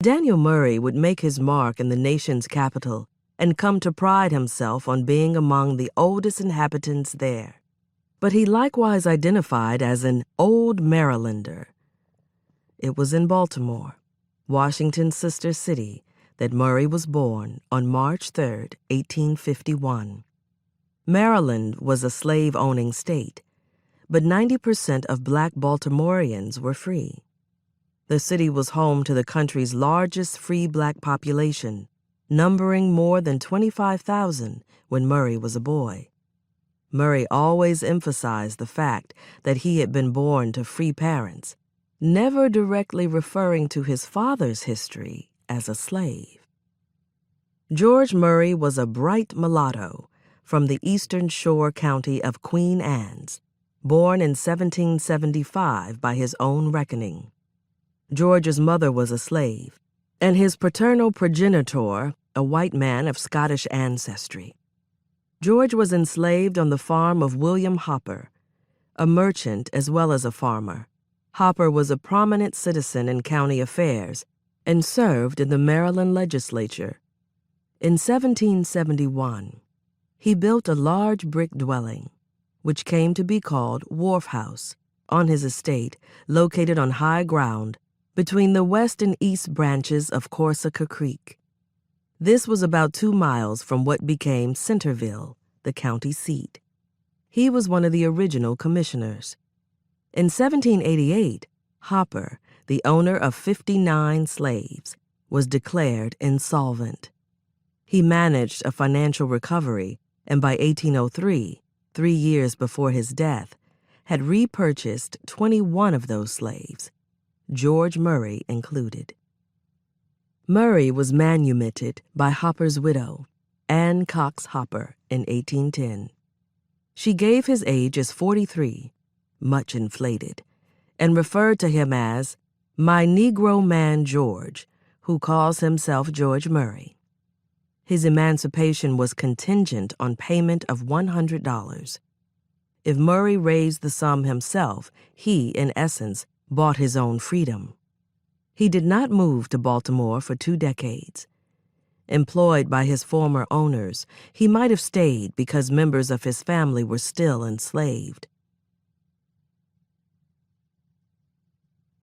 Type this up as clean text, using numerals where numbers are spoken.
Daniel Murray would make his mark in the nation's capital and come to pride himself on being among the oldest inhabitants there. But he likewise identified as an old Marylander. It was in Baltimore, Washington's sister city, that Murray was born on March 3, 1851. Maryland was a slave-owning state, but 90% of black Baltimoreans were free. The city was home to the country's largest free black population, numbering more than 25,000 when Murray was a boy. Murray always emphasized the fact that he had been born to free parents, never directly referring to his father's history as a slave. George Murray was a bright mulatto from the eastern shore county of Queen Anne's, born in 1775 by his own reckoning. George's mother was a slave, and his paternal progenitor a white man of Scottish ancestry. George was enslaved on the farm of William Hopper, a merchant as well as a farmer. Hopper was a prominent citizen in county affairs and served in the Maryland legislature. In 1771, he built a large brick dwelling, which came to be called Wharf House, on his estate located on high ground between the west and east branches of Corsica Creek. This was about 2 miles from what became Centerville, the county seat. He was one of the original commissioners. In 1788, Hopper, the owner of 59 slaves, was declared insolvent. He managed a financial recovery and by 1803, 3 years before his death, had repurchased 21 of those slaves, George Murray included. Murray was manumitted by Hopper's widow, Anne Cox Hopper, in 1810. She gave his age as 43, much inflated, and referred to him as "my Negro man George, who calls himself George Murray." His emancipation was contingent on payment of $100. If Murray raised the sum himself, he, in essence, bought his own freedom. He did not move to Baltimore for 2 decades. Employed by his former owners, he might have stayed because members of his family were still enslaved.